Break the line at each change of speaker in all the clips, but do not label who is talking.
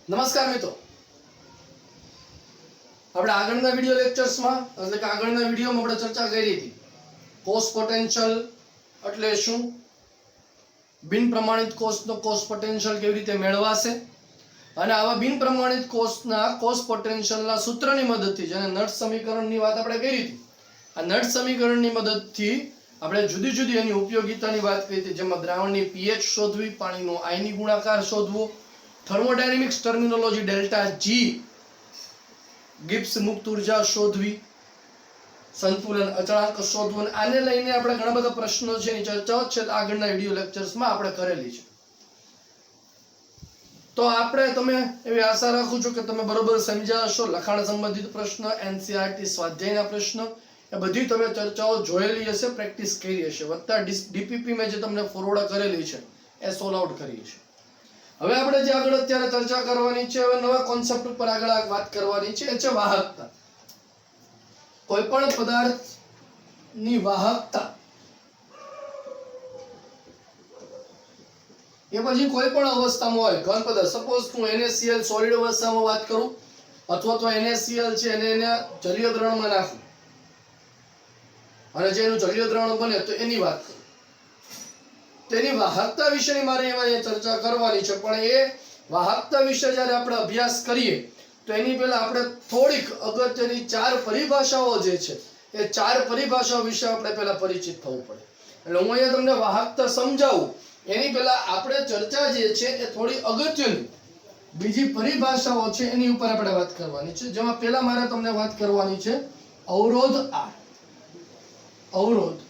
નમસ્કાર મિત્રો, આપણે આગળના વિડિયો લેક્ચર્સમાં એટલે કે આગળના વિડિયોમાં આપણે ચર્ચા કરી હતી કોષ પોટેન્શિયલ એટલે શું, બિન પ્રમાણિત કોષનો કોષ પોટેન્શિયલ કેવી રીતે મેળવાશે અને આવા બિન પ્રમાણિત કોષના કોષ પોટેન્શિયલના સૂત્રની મદદથી જેને નટ સમીકરણની વાત આપણે કરી હતી, આ નટ સમીકરણની મદદથી આપણે જુદી જુદી એની ઉપયોગિતાની વાત કરી હતી, જેમાં દ્રાવણની pH શોધવી, પાણીનો આયની ગુણાકાર શોધવો, thermodynamics terminology delta G, Gibbs મુક્ત ઉર્જા શોધવી, સંતુલન અચળાંક શોધવો, આને લઈને આપણે ઘણા બધા પ્રશ્નો છે એની ચર્ચાઓ છે આગળના વિડિયો લેક્ચર્સમાં આપણે કરેલી છે. તો આપણે તમે એવી આશા રાખું છું કે તમે બરોબર સમજ્યા હશો. લખાણ સંબંધિત પ્રશ્ન, એનસીઆરટી સ્વાધ્યાયના પ્રશ્ન એ બધી તમે ચર્ચાઓ જોયેલી હશે, પ્રેક્ટિસ કરી હશે, વત્તા ડીપીપી મેં જે તમને ફોરવર્ડ કરેલી છે એ સોલ્વ આઉટ કરી છે. હવે આપણે જે આગળ અત્યારે ચર્ચા કરવાની છે, હવે નવા કોન્સેપ્ટ ઉપર આગળ વાત કરવાની છે, એ છે વાહકતા. કોઈ પણ પદાર્થની વાહકતા એ પછી કોઈ પણ અવસ્થામાં હોય, ઘન પદાર્થ, સપોઝ હું NaCl સોલિડ અવસ્થામાં વાત કરું અથવા તો NaCl છે એને જલીય દ્રવણમાં નાખું અને જે એનું જલીય દ્રવણ બને તો એની વાત કરું, તેની વાહકતા વિશેની મારે એમાં ચર્ચા કરવાની છે. પણ એ વાહકતા વિશે જ્યારે આપણે અભ્યાસ કરીએ તો એની પહેલા આપણે થોડીક અગત્યની ચાર પરિભાષાઓ જે છે એ ચાર પરિભાષાઓ વિશે આપણે પહેલા પરિચિત થવું પડે. એટલે હું અહીંયા તમને વાહકતા સમજાવું એની પહેલા આપણે ચર્ચા જે છે એ થોડી અગત્યની બીજી પરિભાષાઓ છે એની ઉપર આપણે વાત કરવાની છે, જેમાં પહેલા મારે તમને વાત કરવાની છે અવરોધ આર. અવરોધ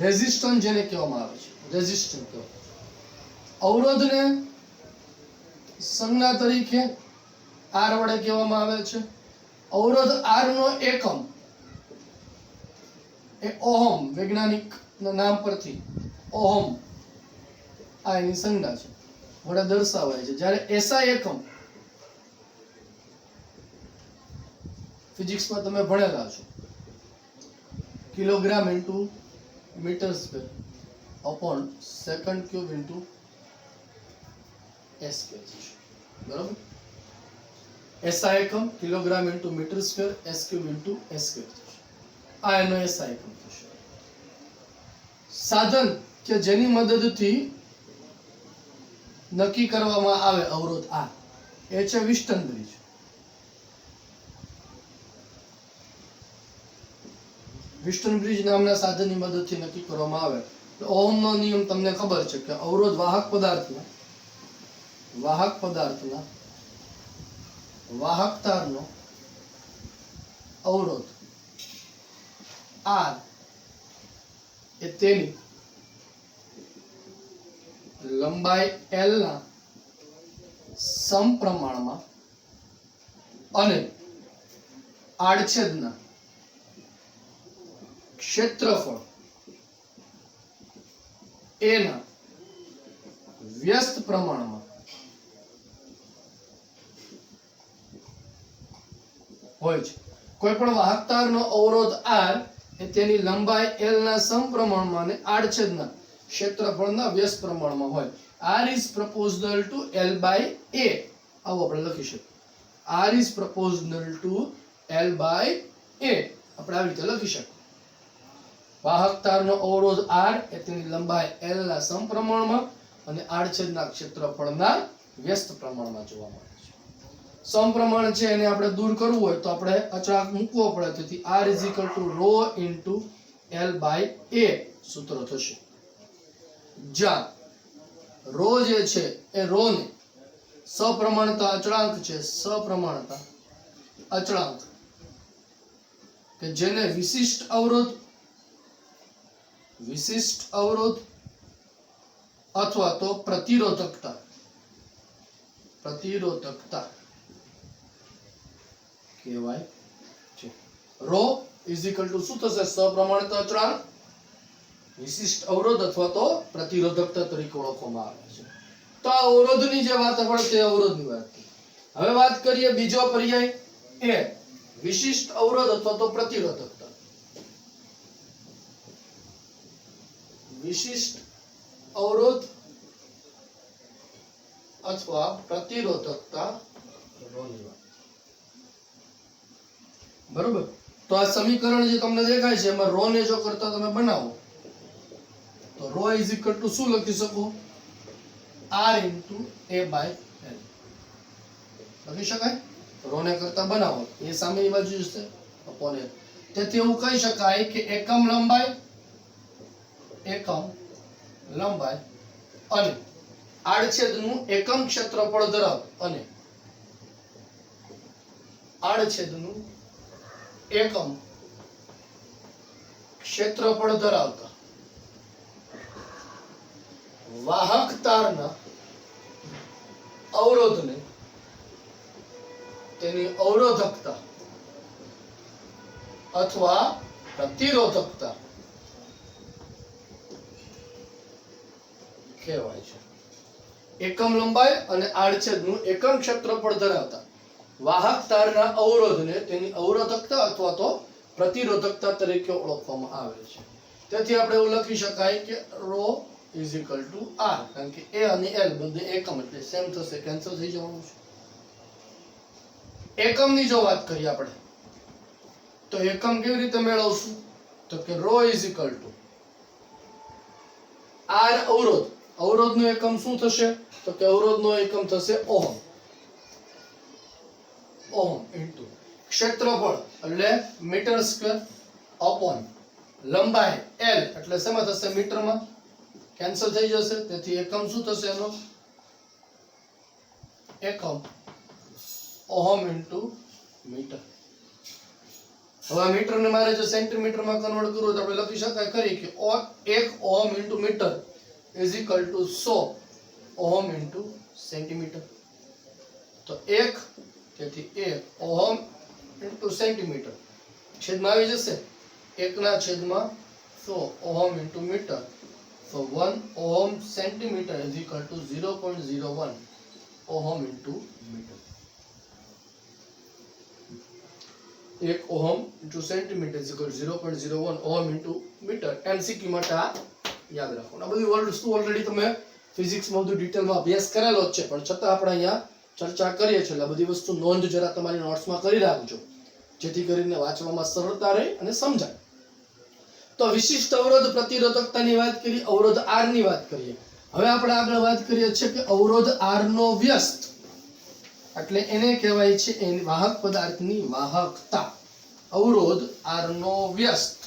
રેઝિસ્ટન્સ જેને કહેવામાં આવે છે, રેઝિસ્ટન્સ કહો. અવરોધને સંજ્ઞા તરીકે આર વડે કહેવામાં આવે છે. અવરોધ આર નો એકમ એ ઓહમ, વૈજ્ઞાનિક નામ પરથી ઓહમ આ એની સંજ્ઞા છે, વડે દર્શાવાય છે. જ્યારે એસઆઈ એકમ ફિઝિક્સમાં તમે ભણેલા છો, kilogram into metre square upon second cube into s square થશે, બરાબર. એસઆઈ એકમ kilogram into metre square s cube into s square થશે. આ એનો એસઆઈ એકમ થશે. સાધન કે જેની મદદથી નક્કી કરવામાં આવે અવરોધ આ એ છે વિસ્ટન બ્રિજ. વિસ્ટન બ્રિજ નામના સાધનની મદદથી નક્કી કરવામાં આવે. ઓહમનો નિયમ તમને ખબર છે કે અવરોધ વાહક પદાર્થના વાહકતાનો અવરોધ R એ તેની લંબાઈ L ના સમપ્રમાણમાં અને આડછેદના ક્ષેત્રફળ એના વ્યસ્ત પ્રમાણમાં હોય છે. કોઈ પણ વાહકતાનો અવરોધ R એ તેની લંબાઈ L ના સમપ્રમાણમાં અને આડછેદના ક્ષેત્રફળના વ્યસ્ત પ્રમાણમાં હોય. R is proportional to L by A. આવો આપણે લખી શકીએ. R is proportional to L by A. આપણે આવી રીતે લખી શકીએ. વાહકતાનો અવરોધ R એ તેની લંબાઈ L ના સમપ્રમાણમાં અને આડછેદના ક્ષેત્રફળના વ્યસ્ત પ્રમાણમાં જોવા મળે છે. સમપ્રમાણ છે એને આપણે દૂર કરવું હોય તો આપણે અચળાંક મૂકવો પડે, તેથી R is equal to rho into L by A સૂત્ર થશે. જ્યાં rho જે છે એ rho ને સપ્રમાણતા અચળાંક છે, સપ્રમાણતા અચળાંક કે જેને વિશિષ્ટ અવરોધ અથવા તો પ્રતિરોધકતા કહેવાય છે. રો ઇઝ ઇક્વલ ટુ શું થશે? સપ્રમાણતા અચળાંક, વિશિષ્ટ અવરોધ અથવા તો પ્રતિરોધકતા તરીકે ઓળખવામાં આવે છે. તો આ અવરોધની જે વાત આપણે તે અવરોધની વાત કરી. હવે વાત કરીએ બીજો પર્યાય એ વિશિષ્ટ અવરોધ અથવા તો પ્રતિરોધકતા. વિશિષ્ટ અવરોધ अथवा प्रतिरोधकता रोनी વાત बरोबर। तो आ समीकरण जे તમને દેખાય છે એમાં રો ને જો કરતા તમે બનાવો તો રો ઇઝ ઇક્વલ ટુ શું લખી શકો r into a by l લખી શકાય। રો ને કરતા બનાવો એ સામેની બાજુ જશે અપોન l। તેથી એવું કહી શકાય કે એકમ લંબાઈ અને આડછેદનું એકમ ક્ષેત્રફળ ધરાવતું અને આડછેદનું એકમ ક્ષેત્રફળ ધરાવતા વાહક તારના અવરોધને તેની અવરોધકતા અથવા પ્રતિરોધકતા કહેવાય છે। એકમ લંબાઈ અને આડછેદનું એકમ ક્ષેત્રફળ ધરાવતા વાહક તારના અવરોધને તેની અવરોધકતા અથવા તો પ્રતિરોધકતા તરીકે ઓળખવામાં આવે છે। તેથી આપણે એવું લખી શકાય કે rho is equal to r, કારણ કે a અને l બંને એકમ એટલે સેમ થશે, કેન્સલ થઈ જવાનું છે। એકમની જો વાત કરીએ આપણે તો એકમ કેવી રીતે મેળવશું તો કે rho is equal to r અવરોધ, અવરોધનો એકમ શું થશે તો કે અવરોધનો એકમ થશે ઓહમ, ઓહમ ઇન્ટુ ક્ષેત્રફળ એટલે મીટર સ્ક્વેર અપોન લંબાઈ l એટલે શેમાં થશે મીટરમાં, કેન્સલ થઈ જશે। તેથી એકમ શું થશે એનો એકમ ઓહમ ઇન્ટુ મીટર। હવે મીટર ને મારે જો સેન્ટીમીટરમાં કન્વર્ટ કરવું તો આપણે લખી શકાય ખરી કે 1 ohm into metre is equal to 100 ohm into centimetre. તો 1 તેથી 1 ઓહમ ઇન્ટુ સેન્ટીમીટર છેદમાં આવી જશે 1 ના છેદમાં 100 ohm into metre. So 1 ohm centimeter is equal to 0.01 ohm into meter। 1 ohm into centimeter is equal to 0.01 ohm into meter। MCQ માટે આ યાદ રાખો। આ બધી વસ્તુ ઓલરેડી તમે ફિઝિક્સમાં બધું ડિટેલમાં અભ્યાસ કરેલો જ છે, પણ છતાં આપણે અહીંયા ચર્ચા કરીએ છીએ એટલે બધી વસ્તુ નોંધ જરા તમારી નોટ્સમાં કરી રાખજો, જેથી કરીને વાંચવામાં સરળતા રહે અને સમજાય। તો વિશિષ્ટ અવરોધ પ્રતિરોધકતાની વાત કરી, અવરોધ R ની વાત કરીએ। હવે આપણે આગળ વાત કરીએ છીએ કે અવરોધ R નો વ્યસ્ત એટલે એને કહેવાય છે એની વાહક પદાર્થની વાહકતા। અવરોધ R નો વ્યસ્ત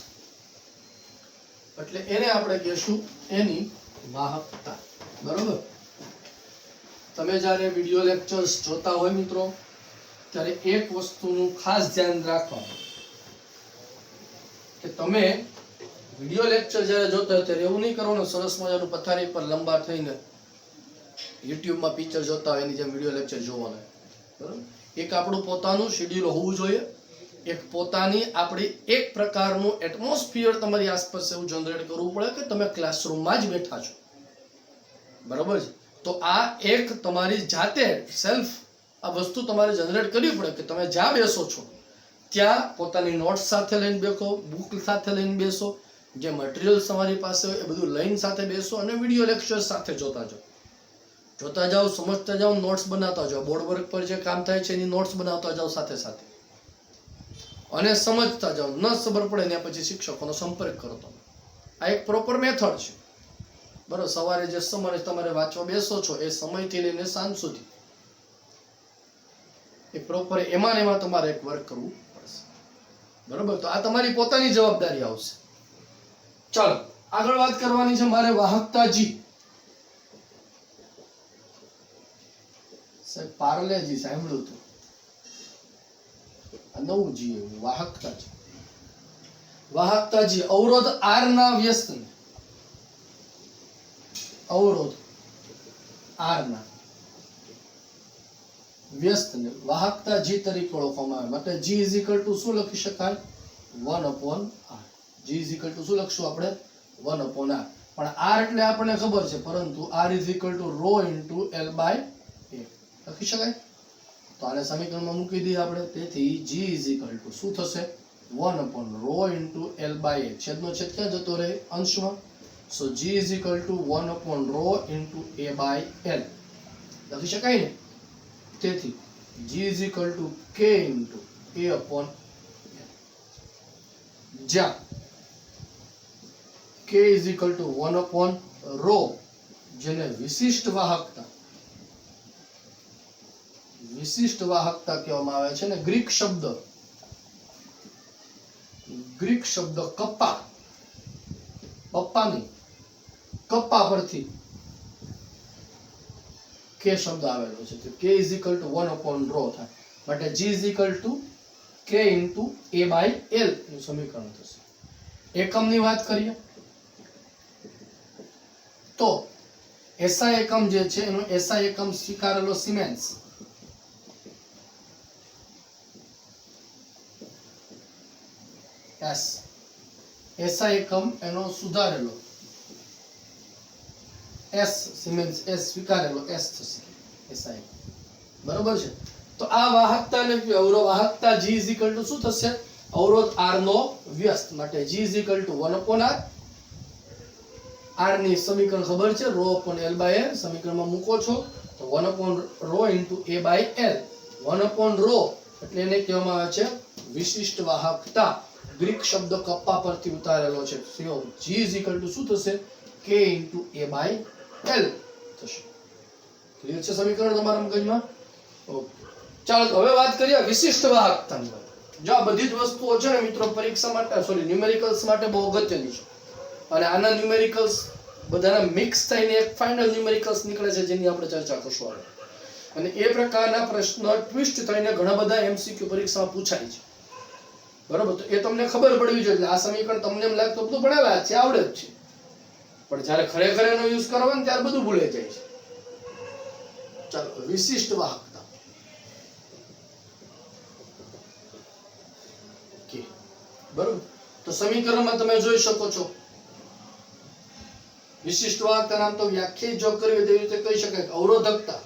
એટલે એને આપણે કહેશું એની વાહકતા, બરોબર। તમે જ્યારે વિડિયો લેક્ચર્સ જોતા હોય મિત્રો ત્યારે એક વસ્તુનું ખાસ ધ્યાન રાખવાનું કે તમે વિડિયો લેક્ચર જ્યારે જોતા હોય ત્યારે એવું નહીં કરવાનું સરસ મજાનું પથારી પર લંબા થઈને યુટ્યુબમાં પિક્ચર જોતા હોય એની જેમ વિડિયો લેક્ચર જોવાના, બરાબર। એક આપણું પોતાનું શેડ્યુલ હોવું જોઈએ, એક પોતાની આપણી એક પ્રકારનું એટમોસ્ફિયર તમારી આસપાસ એવું જનરેટ કરવું પડે કે તમે ક્લાસરૂમમાં જ બેઠા છો, બરાબર છે। તો આ એક તમારી જાતે સેલ્ફ આ વસ્તુ તમારે જનરેટ કરવી પડે કે તમે જ્યાં બેસો છો ત્યાં પોતાની નોટ્સ સાથે લઈને બેસો, બુક સાથે લઈને બેસો, જે મટીરિયલ તમારી પાસે હોય એ બધું લઈને સાથે બેસો અને વિડિયો લેક્ચર સાથે જોતા જાઓ, સમજતા જાઓ, નોટ્સ બનાવતા જાઓ, બોર્ડ વર્ક પર જે કામ થાય છે એની નોટ્સ બનાવતા જાઓ સાથે સાથે અને સમજતા જાઓ। ન ખબર પડે ને પછી શિક્ષકોનો સંપર્ક કરો તમે। આ એક પ્રોપર મેથડ છે, બરોબર। સવારે જે સમય તમારે વાંચવા બેસો છો એ સમયથી લઈને સાંજ સુધી એ પ્રોપર એમાં તમારે એક વર્ક કરવું પડશે, બરોબર। તો આ તમારી પોતાની જવાબદારી આવશે। ચાલો આગળ વાત કરવાની છે મારે વાહકતા G। સાહેબ પાર્લેજી સાંભળ્યું હતું, આ નવું G વાહકતા G। વાહકતા G અવરોધ R ના વ્યસ્તને, અવરોધ R ના વ્યસ્તને વાહકતા G તરીકે ઓળખવામાં આવે। માટે G ઇઝ ઇક્વલ ટુ શું લખી શકાય 1/r। G is equal to શું લખશું આપણે 1/r, પણ R એટલે આપણને ખબર છે, પરંતુ R is equal to rho into L by A લખી શકાય। તો આને સમીકરણમાં મૂકી દઈએ આપણે। તેથી G ઇઝ ઇક્વલ ટુ શું થશે 1/રો ઇન્ટુ L બાય A, છેદનો છેદ ક્યાં જતો રહે અંશમાં। So G is equal to 1/રો ઇન્ટુ A બાય L। લખી શકાય ને. તેથી G is equal to K into A upon L, જ્યાં K is equal to 1 upon rho, જેને વિશિષ્ટ વાહકતા કહેવામાં આવે છે ને. ગ્રીક શબ્દ કપ્પા, પપ્પાની કપ્પા પરથી K શબ્દ આવેલો છે. તો K is equal to 1 upon rho થાય, માટે G is equal to K into A by L નું સમીકરણ થશે. એકમની વાત કરીએ તો SI એકમ જે છે એનો SI એકમ સ્વીકારેલો સિમેન્સ, S. SI એકમ એનો સુધારેલો S, સિમેન્સ S સ્વીકારેલો S થશે SI, બરોબર છે. તો આ વાહકતા અને વાહકતા G is equal to શું થશે? અવરોધ R નો વ્યસ્ત, માટે G is equal to 1 upon R. R ની સમીકરણ ખબર છે, rho upon L by L સમીકરણમાં મૂકો છો તો 1 upon rho into A by L. 1 upon rho એટલે એને કહેવામાં આવે છે વિશિષ્ટ વાહકતા. ગ્રીક શબ્દ કપ્પા પરથી ઉતારેલો છે. So G is equal to શું થશે? K into A by L થશે. ક્લિયર છે સમીકરણ તમારા મગજમાં? ઓકે, ચાલો હવે વાત કરીએ વિશિષ્ટ વાહકતાની. જો આ બધી જ વસ્તુઓ છે ને મિત્રો પરીક્ષા માટે, સોરી ન્યુમેરિકલ્સ માટે બહુ અગત્યની છે, અને આના ન્યુમેરિકલ્સ બધાના મિક્સ થઈને એક ફાઇનલ ન્યુમેરિકલ્સ નીકળે છે જેની આપણે ચર્ચા કરશું. અને એ પ્રકારના પ્રશ્ન ટ્વિસ્ટ થઈને ઘણા બધા MCQ પરીક્ષામાં પૂછાય છે, બરોબર? તો એ તમને ખબર પડવી જોઈએ. આ સમીકરણ તમને એમ લાગતું બધું ભણેલા છે, આવડે જ છે, પણ જ્યારે ખરેખર એનો યુઝ કરવો ને ત્યારે બધું ભૂલાઈ જાય છે. ચાલો, વિશિષ્ટ વાહકતા. ઓકે, બરોબર. તો સમીકરણમાં તમે જોઈ શકો છો વિશિષ્ટ વાહકતા નામ તો વ્યાખ્યાયિત જો કરવી હોય તેવી રીતે કહી શકાય કે અવરોધકતા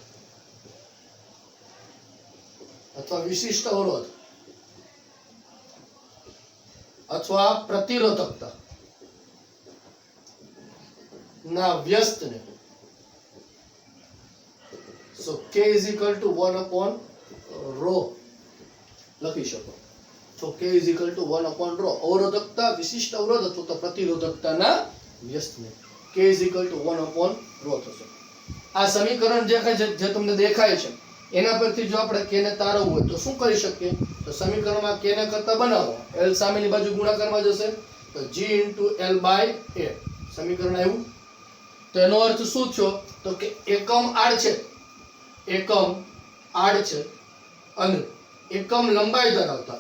અથવા વિશિષ્ટ અવરોધ અથવા પ્રતિરોધકતા ના વ્યસ્તને. So K is equal to 1 upon rho લખી શકો. So K is equal to 1 upon rho. અવરોધકતા, વિશિષ્ટ અવરોધ અથવા તો પ્રતિરોધકતાના વ્યસ્તને K is equal to 1 upon rho થશે. આ સમીકરણ જે તમને દેખાય છે એના પરથી જો આપણે K ને તારવવું હોય તો શું કરી શકીએ? તો સમીકરણમાં K ને કરતા બનાવો, L સામેની બાજુ ગુણાકારમાં જશે તો G into L by A સમીકરણ આવ્યું. તો એનો અર્થ શું થયો? તો કે એકમ આડ છે અને એકમ લંબાઈ ધરાવતા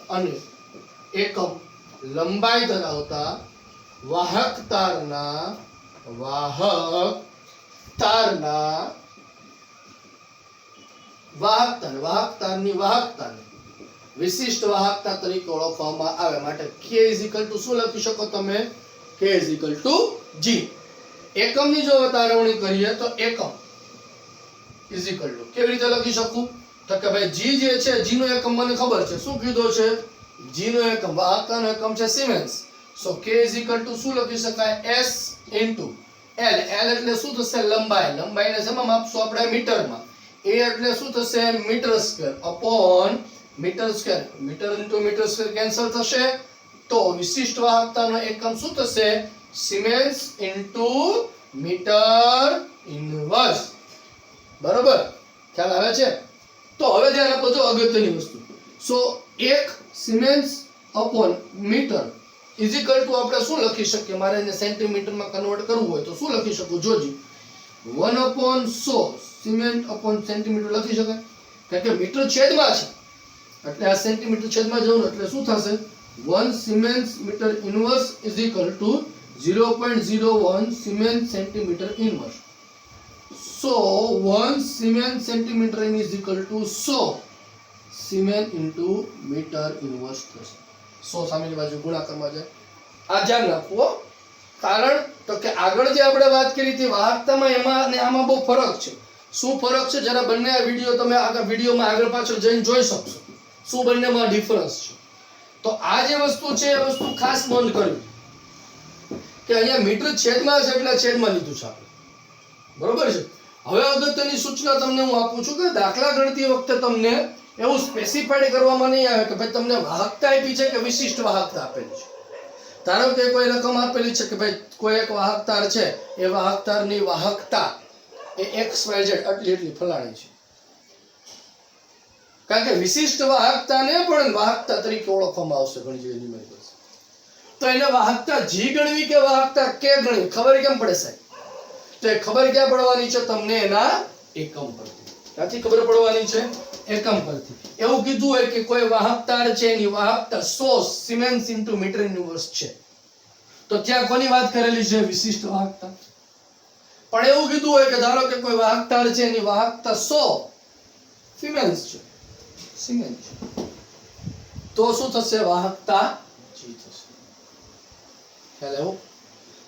વાહક તારની વાહકતાને વિશિષ્ટ વાહકતા તરીકે ઓળખવામાં આવે. માટે K is equal to શું લખી શકો તમે? K is equal to G. એકમની જો તારવણી કરીએ તો એકમ is equal to કેવી રીતે લખી શકું? તો કે ભાઈ G જે છે, G નો એકમ મને ખબર છે, શું કીધો છે? G નો એકમ, વાહકતાનો એકમ છે siemens. So K is equal to શું લખી શકાય? S into L. L એટલે શું થશે? લંબાઈ. લંબાઈને શેમાં માપશું આપણે? મીટરમાં. A એટલે શું થશે? Metre square upon metre square. Metre into metre square cancel થશે તો વિશિષ્ટ વાહકતાનો એકમ શું થશે? Siemens into metre inverse. બરોબર, ખ્યાલ આવે છે? તો હવે ધ્યાન આપો, જો અગત્યની વસ્તુ. So 1 siemens upon metre is equal to આપણે શું લખી શકીએ? મારે એને સેન્ટીમીટરમાં કન્વર્ટ કરવું હોય તો શું લખી શકું? જોજી, 1 upon 100 સિમેન્ટ upon સેન્ટીમીટર લખી શકાય, કારણ કે મીટર છેદમાં છે એટલે આ સેન્ટીમીટર છેદમાં જવું એટલે શું થશે? 1 siemens metre inverse is equal to 0.01 siemens centimetre inverse. So 1 siemens centimetre is equal to 100 siemens into metre inverse થશે. 100 સામેની બાજુ ગુણાકારમાં જાય. આ ધ્યાન રાખવો, કારણ તો કે આગળ જે આપણે વાત કરી હતી વાહકતામાં, એમાં અને આમાં બહુ ફરક છે. શું ફરક છે? જરા બંને આ વિડિયો તમે આગળ વિડિયોમાં આગળ પાછળ જઈને જોઈ શકશો શું બંનેમાં ડિફરન્સ છે. તો આ જે વસ્તુ છે એ વસ્તુ ખાસ નોંધ કરવી કે અહીંયા મીટર છેદમાં છે એટલે છેદમાં લીધું છે આપણે, બરોબર છે. હવે અગત્યની સૂચના તમને હું આપું છું કે દાખલા ગણતી વખતે તમને એવું સ્પેસિફાઈડ કરવામાં નહીં આવે કે ભાઈ તમને વાહકતા આપી છે કે વિશિષ્ટ વાહકતા આપેલી છે. ધારો કે કોઈ રકમ આપેલી છે કે ભાઈ કોઈ એક વાહકતાર છે, એ વાહકતારની વાહકતા એ XYZ એટલી ફલાણી છે. કારણ કે વિશિષ્ટ વાહકતાને પણ વાહકતા તરીકે ઓળખવામાં આવશે ઘણી જગ્યાએ ન્યુમેરિકલ્સ. તો એને વાહકતા G ગણવી કે વાહકતા K ગણવી ખબર કેમ પડે સાહેબ? તો એ ખબર ક્યાં પડવાની છે તમને? એના એકમ પરથી. ક્યાંથી ખબર પડવાની છે? એકમ પરથી. એવું કીધું હોય કે કોઈ વાહકતાર છે, એની વાહકતા 100 સિમેન્સ ઇન્ટુ મીટર ઇન્વર્સ છે, તો ત્યાં કોની વાત કરેલી છે? વિશિષ્ટ વાહકતા. પણ એવું કીધું હોય કે ધારો કે કોઈ વાહકતાર છે, એની વાહકતા 100 સિમેન્સ છે, સિમેન્સ છે, તો શું થશે? વાહકતા G થશે. ખ્યાલ આવ્યો?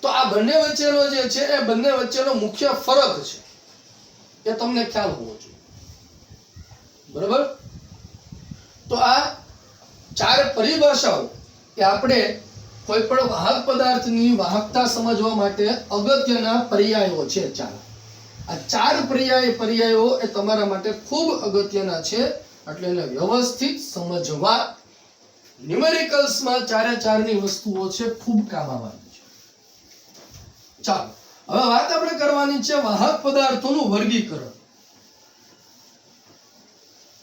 તો આ બંને વચ્ચેનો જે છે એ બંને વચ્ચેનો મુખ્ય ફરક છે, એ તમને ખ્યાલ હોવો જોઈએ. બરાબર? તો આ ચાર પરિભાષાઓ એ આપણે કોઈ પણ વાહક પદાર્થની વાહકતા સમજવા માટે અગત્યના પર્યાયો છે. આ ચાર પર્યાયો એ તમારા માટે ખૂબ અગત્યના છે, એટલે એને વ્યવસ્થિત સમજવા ન્યુમેરિકલ્સમાં ચારે ચારની વસ્તુઓ છે ખૂબ કામ આવવાની છે. ચાલો હવે વાત આપણે કરવાની છે વાહક પદાર્થોનું વર્ગીકરણ.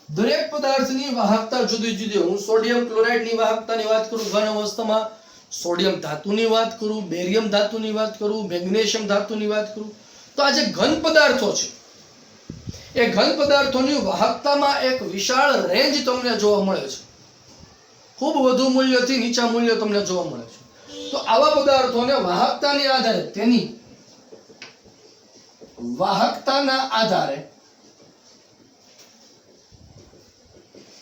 દરેક પદાર્થની વાહકતા જુદી જુદી. હું સોડિયમ ક્લોરાઇડની વાહકતાની વાત કરું ઘન અવસ્થામાં, સોડિયમ ધાતુની વાત કરું, બેરિયમ ધાતુની વાત કરું, મેગ્નેશિયમ ધાતુની વાત કરું, તો આ જે ઘન પદાર્થો છે એ ઘન પદાર્થોની વાહકતામાં એક વિશાળ રેન્જ તમને જોવા મળે છે. ખૂબ વધુ મૂલ્યથી નીચા મૂલ્ય તમને જોવા મળે છે. તો આવા પદાર્થોને વાહકતાની આધારે, તેની વાહકતાના આધારે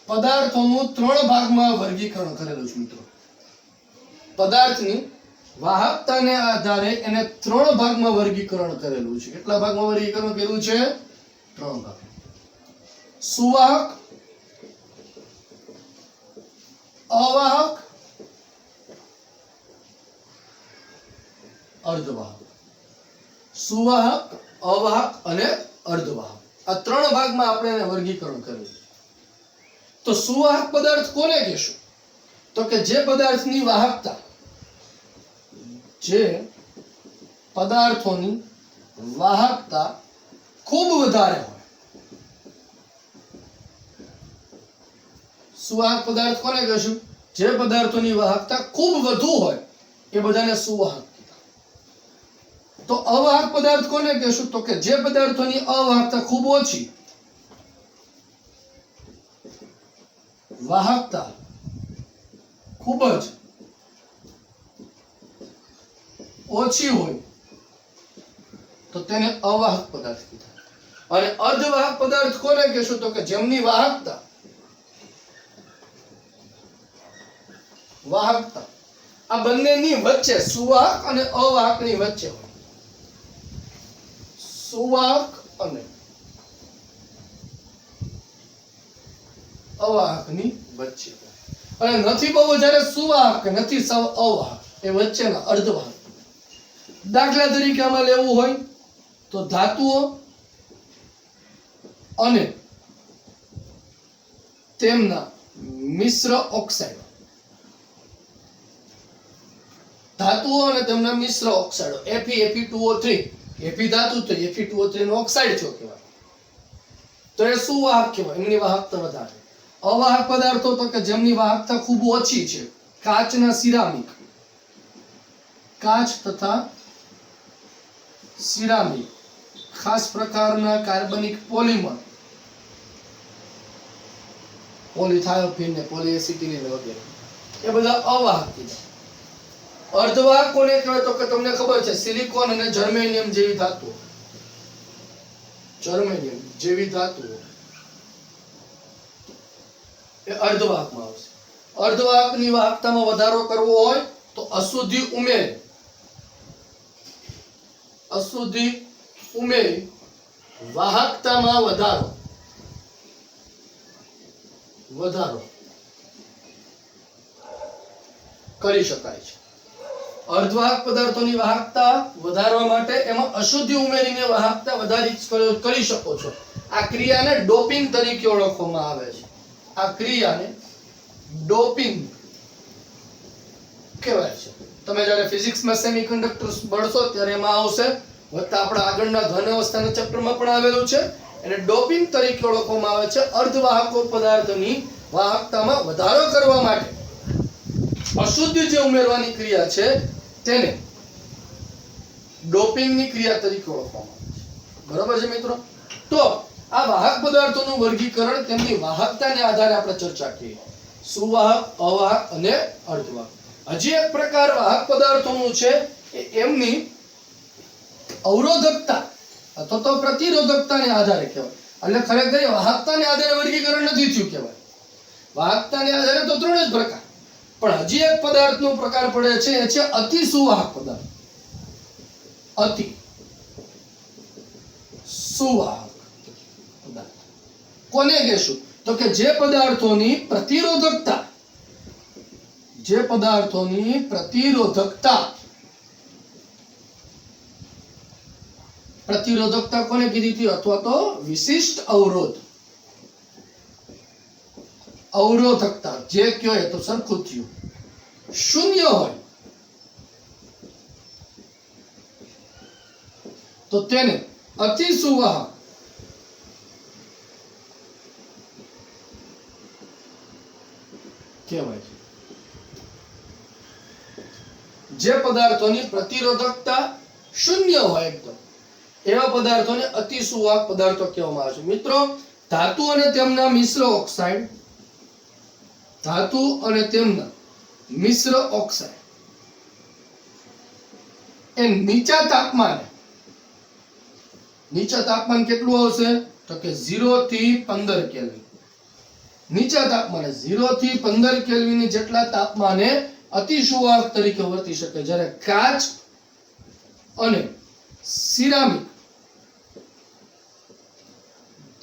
પદાર્થોનું 3 ભાગમાં વર્ગીકરણ કરેલું છે મિત્રો. પદાર્થની વાહકતાને આધારે એને 3 ભાગમાં વર્ગીકરણ કરેલું છે. કેટલા ભાગમાં વર્ગીકરણ કર્યું છે? 3 ભાગ. સુવાહક, અવાહક, અર્ધવાહક. સુવાહક, અવાહક અને અર્ધવાહક, આ 3 ભાગમાં આપણે એને વર્ગીકરણ કર્યું. તો સુવાહક પદાર્થ કોને કહેશું? તો કે જે પદાર્થની વાહકતા, જે પદાર્થોની વાહકતા ખૂબ વધારે હોય. સુવાહક પદાર્થ કોને કહેશું? જે પદાર્થોની વાહકતા ખૂબ વધુ હોય એ બધાને સુવાહક કહેવાય. તો અવાહક પદાર્થ કોને કહેશું? તો કે જે પદાર્થોની અવાહકતા ખૂબ ઓછી, વાહકતા ખૂબ જ ઓછી હોય તો તેને અવાહક પદાર્થ કહેવાય. અને અર્ધવાહક પદાર્થ કોને કહેશું? તો કે જેમની વાહકતા આ બંનેની વચ્ચે, સુવાહક અને અવાહકની વચ્ચે હોય. સુવાહક અને અવાહકની વચ્ચે, અને નથી બહુ વધારે સુવાહક કે નથી સાવ અવાહક, એ વચ્ચેના અર્ધવાહક. દાખલા તરીકે આમાં લેવું હોય તો ધાતુઓ અને તેમના મિશ્ર ઓક્સાઇડો. ધાતુઓ અને તેમના મિશ્ર ઓક્સાઇડો Fe2O3. Fe ધાતુ તો Fe2O3 નો ઓક્સાઇડ થયો કહેવાય, તો એ સુવાહક કહેવાય, એમની વાહકતા વધારે. અવાહક પદાર્થો તો કે જેમની વાહકતા ખૂબ ઓછી છે, કાચના સિરામિક, કાચ તથા સિરામિક, ખાસ પ્રકારના કાર્બનિક પોલિમર, પોલિથાયોફિન ને પોલિએસિટિલિન વગેરે, એ બધા અવાહક કીધા. અર્ધવાહક કોને કહેવાય? તો કે તમને ખબર છે સિલિકોન અને જર્મેનિયમ જેવી ધાતુઓ. જર્મેનિયમ જેવી ધાતુઓ એ અર્ધવાહકમાં આવશે. અર્ધવાહકની વાહકતામાં વધારો કરવો હોય તો અશુદ્ધિ ઉમેરી વાહકતામાં વધારો કરી શકાય છે. અર્ધવાહક પદાર્થોની વાહકતા વધારવા માટે એમાં અશુદ્ધિ ઉમેરીને વાહકતા વધારી કરી શકો છો. આ ક્રિયાને ડોપિંગ તરીકે ઓળખવામાં આવે છે. આ ક્રિયાને ડોપિંગ કહેવાય છે. તમે જ્યારે ફિઝિક્સમાં સેમિકન્ડક્ટર્સ ભણશો ત્યારે એમાં આવશે, વત્તા આપણા આગળના ઘન અવસ્થાના ચેપ્ટરમાં પણ આવેલું છે. એને ડોપિંગ તરીકે ઓળખવામાં આવે છે. અર્ધવાહકો પદાર્થની વાહકતામાં વધારો કરવા માટે અશુદ્ધિ જે ઉમેરવાની ક્રિયા છે તેને ડોપિંગની ક્રિયા તરીકે ઓળખવામાં આવે છે. બરાબર છે મિત્રો? તો આ વાહક પદાર્થોનું વર્ગીકરણ તેમની વાહકતાને આધારે આપણે ચર્ચા કરી. સુવાહક, અવાહક અને અર્ધવાહક. હજી એક પ્રકાર વાહક પદાર્થોનું છે એમની અવરોધકતા અથવા તો પ્રતિરોધકતાને આધારે કહેવાય. એટલે ખરેખર વાહકતાને આધારે વર્ગીકરણ નથી થયું કહેવાય. વાહકતાને આધારે તો ત્રણ જ પ્રકાર, પણ હજી એક પદાર્થનો પ્રકાર પડે છે એ છે અતિ સુવાહક પદાર્થ. અતિ સુવાહક પદાર્થ કોને કહેશું? તો કે જે પદાર્થોની પ્રતિરોધકતા કોને કીધી હતી? અથવા તો વિશિષ્ટ અવરોધકતા જે કયો એ તો સરખું થયું, શૂન્ય હોય તો તેને અતિ સુવાહક કહેવાય છે. જે પદાર્થોની પ્રતિરોધકતા શૂન્ય હોય એકદમ એવા પદાર્થોને અતિ સુવાહક પદાર્થો કહેવામાં આવે છે. મિત્રો, ધાતુ અને તેમના મિશ્ર ઓક્સાઇડ એ નીચા તાપમાન કેટલું આવશે? તો કે 0 થી 15 કેલ્વિન. નીચા તાપમાને 0 થી 15 કેલ્વિન જેટલા તાપમાને અતિ સુવાહક તરીકે વર્તી શકે. જ્યારે કાચ અને સિરામિક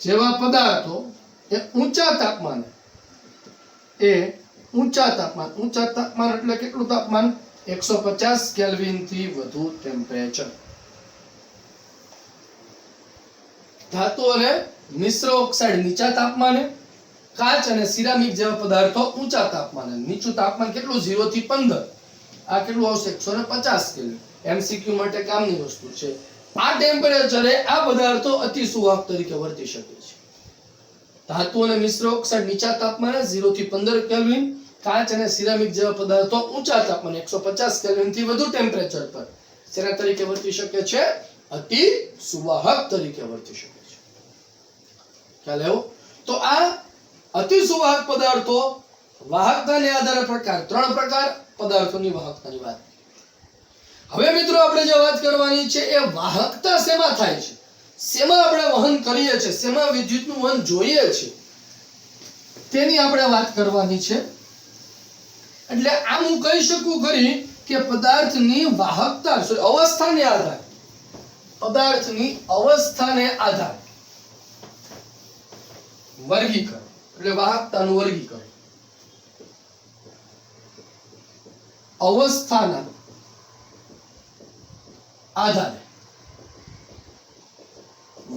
જેવા પદાર્થો એ ઊંચા તાપમાન એટલે કેટલું તાપમાન? 150 કેલ્વિન થી વધુ ટેમ્પરેચર. ધાતુ અને મિશ્ર ઓક્સાઇડ નીચા તાપમાને, કાચ અને સિરામિક જેવા પદાર્થો ઊંચા તાપમાને. નીચું તાપમાન કેટલું? 0 થી 15. આ કેટલું આવશે? 150 કેલ્વિન. એમસીક્યુ માટે કામની વસ્તુ છે. આ ટેમ્પરેચરે આ પદાર્થો અતિ સુવાહક તરીકે વર્તી શકે છે. ધાતુ અને મિશ્ર ઓક્સાઇડ નીચા તાપમાને 0 થી 15 કેલ્વિન, કાચ અને સિરામિક જેવા પદાર્થો ઊંચા તાપમાને 150 કેલ્વિન થી વધુ ટેમ્પરેચર પર શેના તરીકે વર્તી શકે છે? અતિ સુવાહક તરીકે વર્તી શકે છે. ખ્યાલ આવ્યો? તો આ અતિ સુવાહક પદાર્થો વાહકતાને આધારે ત્રણ પ્રકાર પદાર્થોની વાહકતાની વાત. હવે મિત્રો આપણે જે વાત કરવાની છે એ વાહકતા શેમાં થાય છે, શેમાં આપણે વહન કરીએ છીએ, શેમાં વિદ્યુતનું વહન જોઈએ છે તેની આપણે વાત કરવાની છે. એટલે આમ હું કહી શકું ખરી કે પદાર્થની વાહકતા અવસ્થાને આધારે વર્ગીકરણ એટલે વાહકતાનું વર્ગીકરણ. અવસ્થાના આધારે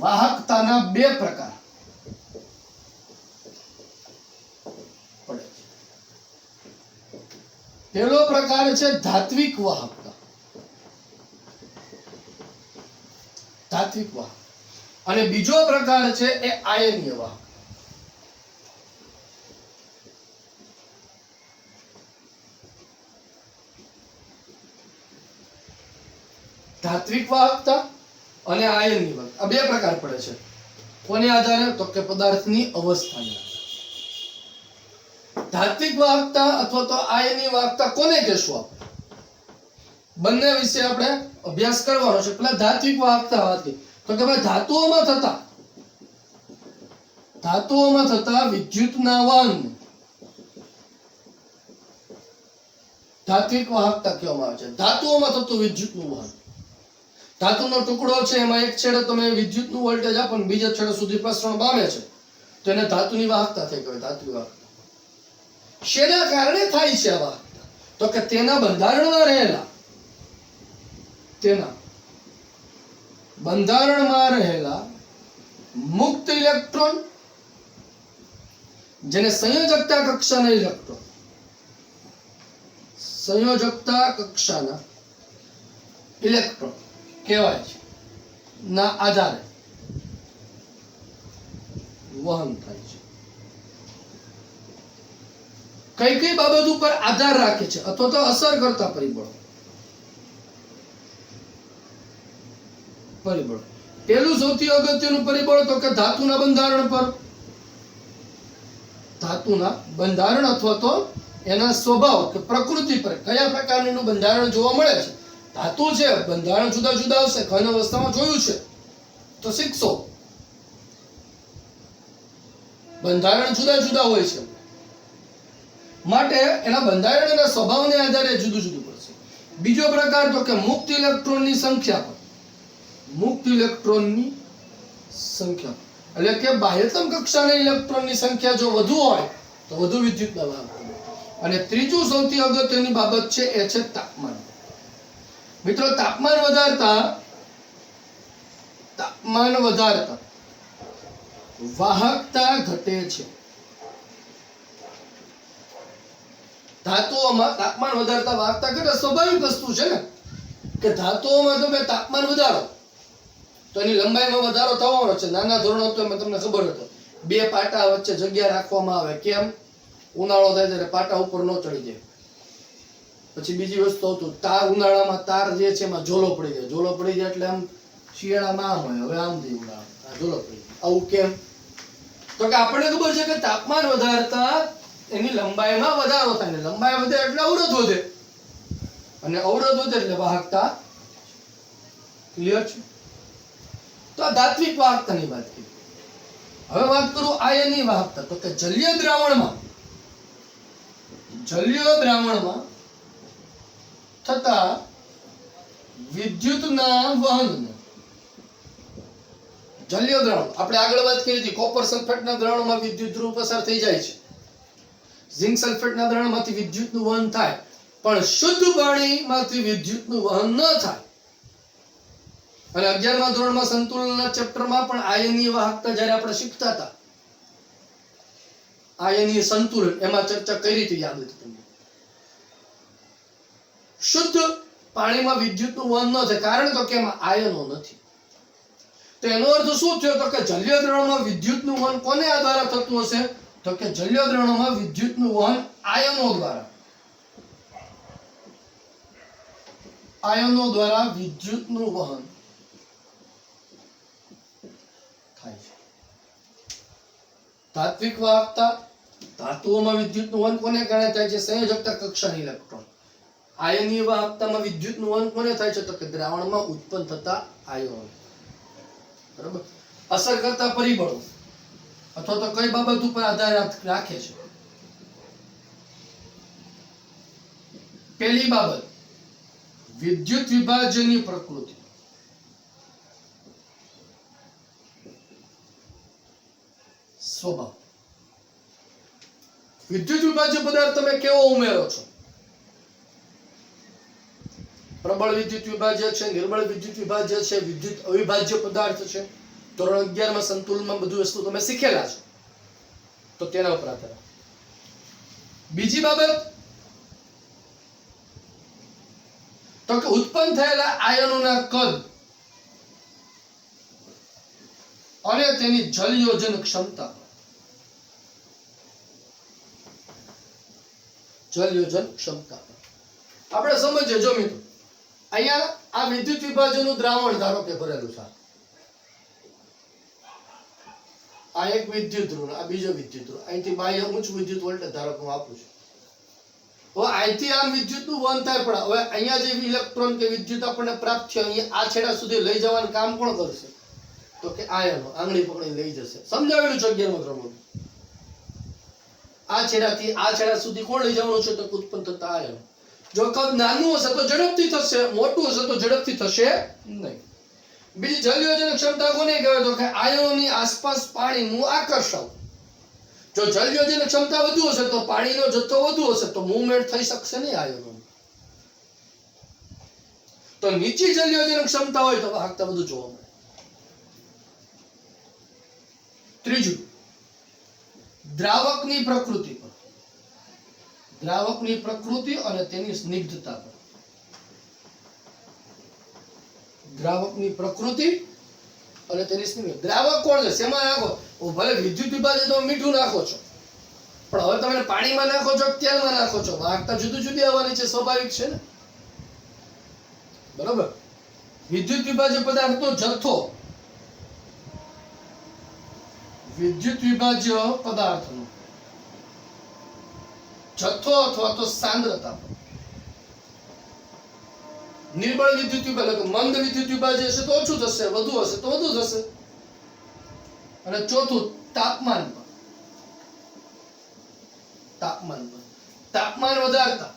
વાહકતાના બે પ્રકાર પડે છે. પહેલો પ્રકાર છે ધાત્વિક વાહકતા. અને બીજો પ્રકાર છે એ આયનીય વાહક. ધાત્વિક વાહકતા અને આયનની વાહકતા આ બે પ્રકાર પડે છે. કોને આધારે? તો કે પદાર્થની અવસ્થાને. ધાત્વિક વાહકતા અથવા તો આયનની વાહકતા કોને કહેશું આપણે? બંને વિશે આપણે અભ્યાસ કરવાનો છે. પેલા ધાત્વિક વાહકતા વાત કરી તો કે ભાઈ ધાતુઓમાં થતા વિદ્યુતના વહન ધાત્વિક વાહકતા કહેવામાં આવે છે. ધાતુઓમાં થતું વિદ્યુતનું વહન. ધાતુનો ટુકડો છે એમાં એક છેડે તમે વિદ્યુતનું વોલ્ટેજ આપો ને બીજા છેડે સુધી પ્રસરણ પામે છે તો એને ધાતુની વાહકતા થઈ કહેવાય. ધાત્વિક વાહકતા શેના કારણે થાય છે આ વાહકતા? તો કે તેના બંધારણમાં રહેલા તેના બંધારણમાં રહેલા મુક્ત ઇલેક્ટ્રોન, જેને સંયોજકતા કક્ષાના ઇલેક્ટ્રોન, સંયોજકતા કક્ષાના ઇલેક્ટ્રોન કહેવાય છે, ના આધારે વહન થાય છે. કઈ કઈ બાબત ઉપર આધાર રાખે છે અથવા તો અસર કરતા પરિબળો. પેલું સૌથી અગત્યનું પરિબળ તો કે ધાતુના બંધારણ પર. ધાતુના બંધારણ અથવા તો એના સ્વભાવ કે પ્રકૃતિ પર કયા પ્રકારનું બંધારણ જોવા મળે છે. ધાતુ છે, બંધારણ જુદા જુદા આવશે. ઘન અવસ્થામાં જોયું છે તો શીખશો. બંધારણ જુદા જુદા હોય છે, માટે એના બંધારણના સ્વભાવને આધારે જુદું જુદું પડશે. બીજો પ્રકાર તો કે મુક્ત ઇલેક્ટ્રોનની સંખ્યા પર. મુક્ત ઇલેક્ટ્રોનની સંખ્યા એટલે કે બાહ્યતમ કક્ષાના ઇલેક્ટ્રોનની સંખ્યા જો વધુ હોય તો વધુ વિદ્યુતના વાહક. અને ત્રીજું સૌથી અગત્યની બાબત છે એ છે તાપમાન. મિત્રો, તાપમાન વધારતા વાહકતા ઘટે છે. ધાતુઓમાં તાપમાન વધારતા વાહકતા ઘટે સ્વાભાવિક વસ્તુ છે ને, કે ધાતુઓમાં તમે તાપમાન વધારો તો એની લંબાઈમાં વધારો થવાનો છે. નાના ધોરણો તો એમાં તમને ખબર હતો, બે પાટા વચ્ચે જગ્યા રાખવામાં આવે. કેમ? ઉનાળો થાય ત્યારે પાટા ઉપર ન ચડી જાય. પછી બીજી વસ્તુ હતું તાર. ઉનાળામાં તાર જે છે એમાં ઝોલો પડી જાય. ઝોલો પડી જાય એટલે આમ શિયાળામાં આમ હોય, હવે આમ થઈ ઉનાળામાં ઝોલો પડી જાય. આવું કેમ? તો કે આપણને ખબર છે કે તાપમાન વધારતા એની લંબાઈમાં વધારો થાય. ને લંબાઈ વધે એટલે અવરોધ વધે, અને અવરોધ વધે એટલે વાહકતા. ક્લિયર છે? તો આ ધાત્વિક વાહકતાની વાત કરી. હવે વાત કરું આયનીય વાહકતા. તો કે જલીય દ્રાવણમાં થતા વિદ્યુતના વહનને જલીય દ્રાવણ, આપણે આગળ વાત કરી હતી, કોપર સલ્ફેટના દ્રાવણમાં વિદ્યુત ધ્રુવ પસાર થઈ જાય છે. ઝિંક સલ્ફેટના દ્રાવણમાંથી વિદ્યુતનું વહન થાય, પણ શુદ્ધ પાણીમાંથી વિદ્યુતનું વહન ન થાય. અને 11મા ધોરણમાં સંતુલનના ચેપ્ટરમાં પણ આયનીય વાહકતા જ્યારે આપણે શીખતા હતા, આયનીય સંતુલન, એમાં ચર્ચા કરી હતી, યાદ હતી તમને. શુદ્ધ પાણીમાં વિદ્યુતનું વહન ન થાય, કારણ તો કે એમાં આયનો નથી. તો એનો અર્થ શું થયો? તો કે જલીય દ્રવણમાં વિદ્યુતનું વહન કોને દ્વારા થતું હશે? તો કે જલીય દ્રવણમાં વિદ્યુતનું વહન આયનો દ્વારા. આયનો દ્વારા વિદ્યુતનું વહન થાય છે. ધાત્વિક વાહકતા, ધાતુઓમાં વિદ્યુતનું વહન કોને કારણે થાય છે? સંયોજકતા કક્ષાના ઇલેક્ટ્રોન. આયનીય વાહકતામાં વિદ્યુતનું વહન કોને થાય છે? તો કે દ્રાવણમાં ઉત્પન્ન થતા આયનો. બરાબર? અસર કરતા પરિબળો અથવા તો કઈ બાબત ઉપર આધાર રાખે છે? પહેલી બાબત, વિદ્યુત વિભાજનની પ્રકૃતિ. સ્વભાવ. વિદ્યુત વિભાજ્ય પદાર્થ તમે કેવો ઉમેરો છો? પ્રબળ વિદ્યુત વિભાજ્ય છે, નિર્બળ વિદ્યુત વિભાજ્ય છે, વિદ્યુત અવિભાજ્ય પદાર્થ છે. ધોરણ 11 માં સંતુલનમાં બધું વસ્તુ તમે શીખેલા છો, તો તેના ઉપર આધાર. બીજી બાબત તો કે ઉત્પન્ન થયેલા આયનોના કદ અને તેની જલયોજન ક્ષમતા. જલયોજન ક્ષમતા આપણે સમજીએ. જો મિત્રો, અહીંયા આ વિદ્યુત વિભાજનનું દ્રાવણ ધારો કે ભરેલું છે. આ એક વિદ્યુત ધ્રુવ, આ બીજો વિદ્યુત ધ્રુવ. અહીંથી બાહ્ય ઉચ્ચ વિદ્યુત વોલ્ટેજ ધારો કે હું આપું છું. હવે અહીંથી આમ વિદ્યુતનું વહન થાય, પણ હવે અહીંયા જે ઇલેક્ટ્રોન કે વિદ્યુત આપણને પ્રાપ્ત થયો, અહીંયા આ છેડા સુધી લઈ જવાનું કામ કોણ કરશે? તો કે આયનો આંગળી પકડી લઈ જશે. સમજાવેલું છે 11મા ધોરણમાં. આ છેડાથી આ છેડા સુધી કોણ લઈ જવાનું છે? તો ઉત્પન્ન થતા આયનો. જો કદ નાનું હશે તો ઝડપથી થશે, મોટું હશે તો ઝડપથી થશે નહીં. બીજી જલયોજન ક્ષમતા કોને કહેવાય? તો કે આયનોની આસપાસ પાણીનું આકર્ષણ. જો જલયોજન ક્ષમતા વધુ હશે તો પાણીનો જથ્થો વધુ હશે તો મૂવમેન્ટ થઈ શકશે નહીં આયનો. તો નીચી જલયોજન ક્ષમતા હોય તો વાહકતા વધુ જોવા મળે. ત્રીજું, દ્રાવકની પ્રકૃતિ પર. દ્રાવકની પ્રકૃતિ અને તેની સ્નિગ્ધતા પર. દ્રાવકની પ્રકૃતિ અને તેની સ્નિગ્ધતા. દ્રાવક કોણ છે? શેમાં નાખો? ભલે વિદ્યુત વિભાજે તો મીઠું નાખો છો, પણ હવે તમે પાણીમાં નાખો છો કે તેલમાં નાખો છો, વાહકતા જુદી જુદી આવવાની છે, સ્વાભાવિક છે ને. બરોબર. વિદ્યુત વિભાજ્ય પદાર્થનો જથ્થો, વિદ્યુત વિભાજ્ય પદાર્થનો જથ્થો અથવા તો સાંદ્રતા. નિર્બળ વિદ્યુત વિભાજ્ય એટલે મંદ વિદ્યુત વિભાજ્ય હશે તો ઓછું થશે, વધુ હશે તો વધુ થશે. અને ચોથું, તાપમાન પર. તાપમાન પર. તાપમાન વધારતા,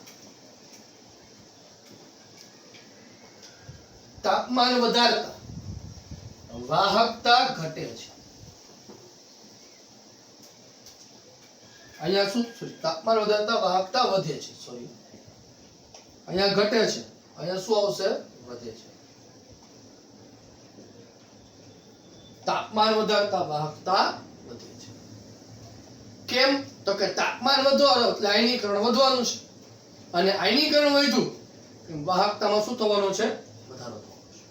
તાપમાન વધારતા વાહકતા ઘટે છે. અહીંયા શું? તાપમાન વધારતા વાહકતા વધે છે. સોરી, અહીંયા ઘટે છે, અહીંયા શું આવશે? વધે છે. તાપમાન વધારતા વાહકતા વધે છે. કેમ? તો કે તાપમાન વધવાનું એટલે આયનીકરણ વધવાનું છે, અને આયનીકરણ વધ્યું એમ વાહકતામાં શું થવાનું છે? વધારો થવાનો છે.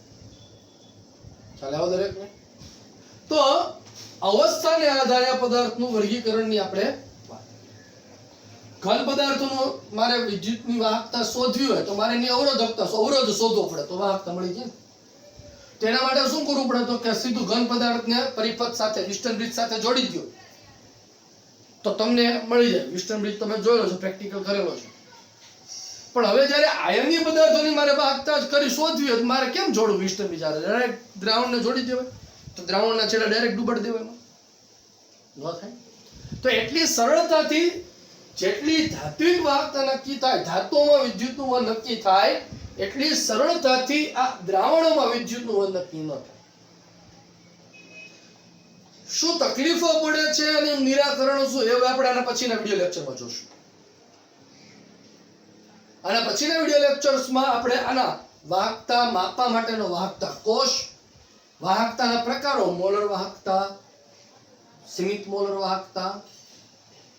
ચાલે આવો દરેકને. તો અવસ્થાને આધારે પદાર્થનું વર્ગીકરણની આપણે વાત. ઘન પદાર્થોનું મારે વિદ્યુતની વાહકતા શોધવી હોય તો મારે એની અવરોધકતા, અવરોધ શોધવો પડે તો વાહકતા મળી જાય. તેના માટે શું કરવું પડે? તો કે સીધું ઘન પદાર્થને પરિપથ સાથે, વિસ્ટન બ્રિજ સાથે જોડી દો તો તમને મળી જાય. વિસ્ટન બ્રિજ તમે જોયેલો છે, પ્રેક્ટિકલ કરેલો છે. પણ હવે જ્યારે આયનીય પદાર્થોની મારે વાહકતા કરી શોધવી હોય તો મારે કેમ જોડવું? વિસ્ટન બ્રિજ સાથે ડાયરેક્ટ દ્રાવણને જોડી દેવાય તો દ્રાવણના છેડે ડાયરેક્ટ ડૂબાડી દેવાય, ન થાય. તો એટલી સરળતાથી જેટલી ધાત્વિક વાહકતા નક્કી થાય, ધાતુઓમાં વિદ્યુતનું વહન નક્કી થાય, એટલી સરળતાથી આ દ્રાવણોમાં વિદ્યુતનું વહન નક્કી ન થાય. શું તકલીફો પડે છે અને નિરાકરણ શું, એ આપણે આના પછીના વિડિયો લેક્ચરમાં જોશું. આના પછીના વિડિયો લેક્ચર્સમાં આપણે આના વાહકતા માપવા માટેનો વાહકતા કોષ, વાહકતાના પ્રકારો, મોલર વાહકતા, સીમિત મોલર વાહકતા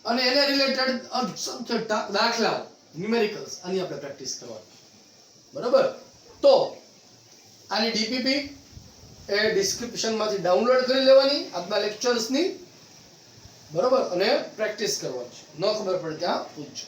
અને એને રિલેટેડ દાખલાઓ, ન્યુમેરિકલ્સ, આની આપણે પ્રેક્ટિસ કરવાની. બરાબર. તો આની ડીપીપી એ ડિસ્ક્રિપ્શનમાંથી ડાઉનલોડ કરી લેવાની આજના લેક્ચર્સની. બરાબર. અને પ્રેક્ટિસ કરવાની છે. ન ખબર પડે ત્યાં પૂછજો.